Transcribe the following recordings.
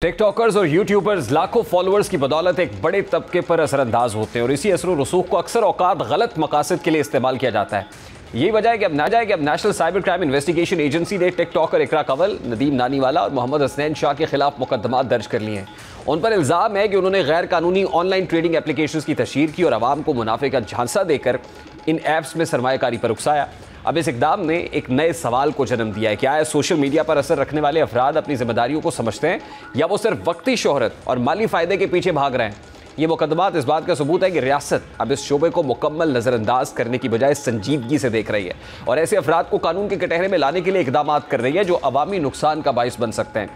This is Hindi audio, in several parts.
टिकटॉकर्स और यूट्यूबर्स लाखों फॉलोअर्स की बदौलत एक बड़े तबके पर असरअंदाज होते हैं और इसी असर रसूख को अक्सर औकात गलत मकासद के लिए इस्तेमाल किया जाता है। यही वजह है कि अब national cyber crime investigation agency ने टिकटॉकर इकरा कंवल, नदीम नानीवाला और मोहम्मद हसनैन शाह के खिलाफ मुकदमा दर्ज कर लिए हैं। उन पर इल्ज़ाम है कि उन्होंने गैर कानूनी ऑनलाइन ट्रेडिंग एप्लीकेशंस की तशहीर की और आवाम को मुनाफे का झांसा देकर इन ऐप्स में सरमायाकारी पर उकसाया। अब इस इक़दाम ने एक नए सवाल को जन्म दिया है। क्या है सोशल मीडिया पर असर रखने वाले अफराद अपनी जिम्मेदारियों को समझते हैं या वो सिर्फ वक्ती शोहरत और माली फ़ायदे के पीछे भाग रहे हैं? ये मुकदमात इस बात का सबूत है कि रियासत अब इस शोबे को मुकम्मल नज़रअंदाज करने की बजाय संजीदगी से देख रही है और ऐसे अफराद को कानून के कटहरे में लाने के लिए इक़दाम कर रही है जो अवामी नुकसान का बाइस बन सकते हैं।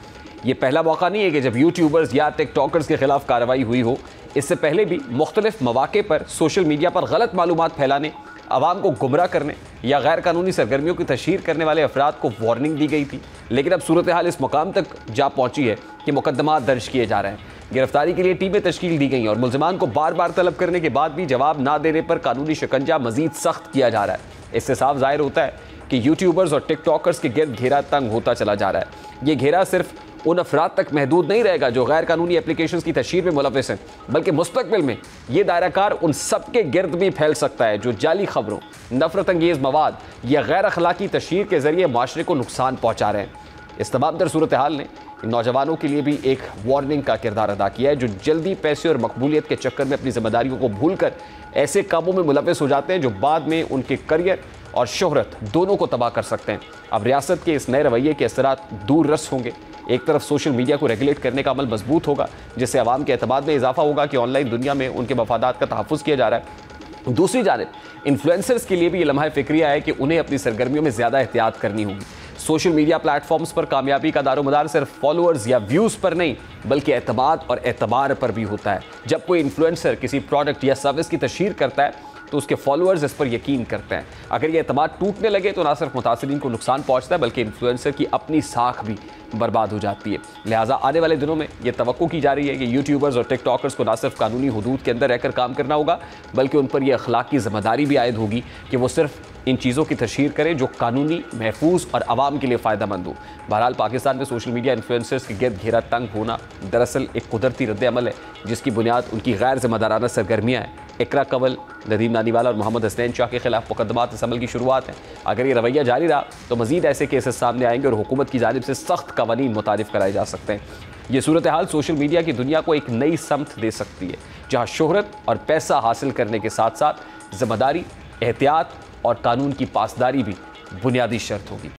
ये पहला मौका नहीं है कि जब यूट्यूबर्स या टिकटॉकर्स के खिलाफ कार्रवाई हुई हो। इससे पहले भी मुख्तलिफ मौके पर सोशल मीडिया पर गलत मालूमात फैलाने, आवाम को गुमराह करने या गैर कानूनी सरगर्मियों की तशहीर करने वाले अफराद को वार्निंग दी गई थी। लेकिन अब सूरत हाल इस मुकाम तक जा पहुंची है कि मुकदमा दर्ज किए जा रहे हैं, गिरफ्तारी के लिए टीमें तश्कील दी गई और मुल्ज़िमान को बार बार तलब करने के बाद भी जवाब ना देने पर कानूनी शिकंजा मजीद सख्त किया जा रहा है। इससे साफ जाहिर होता है कि यूट्यूबर्स और टिकटॉकर्स के गिर्द घेरा तंग होता चला जा रहा है। ये घेरा सिर्फ उन अफराद तक महदूद नहीं रहेगा जो गैर कानूनी एप्लीकेशंस की तशहीर में मुलविस हैं, बल्कि मुस्तकबिल में ये दायराकार उन सब के गिर्द भी फैल सकता है जो जाली खबरों, नफरत अंगेज़ मवाद या गैर अखलाकी तशहीर के जरिए माशरे को नुकसान पहुँचा रहे हैं। इस तमाम तर सूरत हाल ने नौजवानों के लिए भी एक वार्निंग का किरदार अदा किया है जो जल्दी पैसे और मकबूलियत के चक्कर में अपनी जिम्मेदारियों को भूल कर ऐसे कामों में मुलविस हो जाते हैं जो बाद में उनके करियर और शोहरत दोनों को तबाह कर सकते हैं। अब रियासत के इस नए रवैये के असरात दूर रस होंगे। एक तरफ सोशल मीडिया को रेगुलेट करने का अमल मजबूत होगा जिससे आवाम के एतमाद में इजाफा होगा कि ऑनलाइन दुनिया में उनके मफादात का तहफ़्फ़ुज़ किया जा रहा है। दूसरी जानिब इन्फ्लुएंसर्स के लिए भी ये लम्हा फ़िक्रिया है कि उन्हें अपनी सरगर्मियों में ज़्यादा एहतियात करनी होगी। सोशल मीडिया प्लेटफॉर्म्स पर कामयाबी का दारोमदार सिर्फ फॉलोअर्स या व्यूज़ पर नहीं बल्कि एतमाद और एतबार पर भी होता है। जब कोई इन्फ्लुएंसर किसी प्रोडक्ट या सर्विस की तशहीर करता है तो उसके फॉलोअर्स इस पर यकीन करते हैं। अगर ये एतमाद टूटने लगे तो ना सिर्फ मुतासिरीन को नुकसान पहुंचता है बल्कि इन्फ्लुएंसर की अपनी साख भी बर्बाद हो जाती है। लिहाजा आने वाले दिनों में ये तवक्को की जा रही है कि यूट्यूबर्स और टिकटॉकर्स को ना सिर्फ कानूनी हदूद के अंदर रहकर काम करना होगा बल्कि उन पर यह अखलाकी ज़िम्मेदारी भी आयद होगी कि वो सिर्फ इन चीज़ों की तशहीर करें जो कानूनी, महफूज और आवाम के लिए फ़ायदेमंद हो। बहरहाल पाकिस्तान में सोशल मीडिया इन्फ्लुएंसर्स के गिर्द घेरा तंग होना दरअसल एक कुदरती रद्द-ए-अमल है जिसकी बुनियाद उनकी गैर ज़िम्मेदाराना सरगर्मियाँ हैं। इकरा कंवल, नदीम नानीवाला और मोहम्मद हसनैन शाह के खिलाफ मुकदमात इस अमल की शुरुआत है। अगर ये रवैया जारी रहा तो मज़ीद ऐसे केसेस सामने आएंगे और हुकूमत की जानिब से सख्त कवानीन मुतारिफ कराए जा सकते हैं। ये सूरत हाल सोशल मीडिया की दुनिया को एक नई समत दे सकती है जहाँ शोहरत और पैसा हासिल करने के साथ साथ जिम्मेदारी, एहतियात और कानून की पासदारी भी बुनियादी शर्त होगी।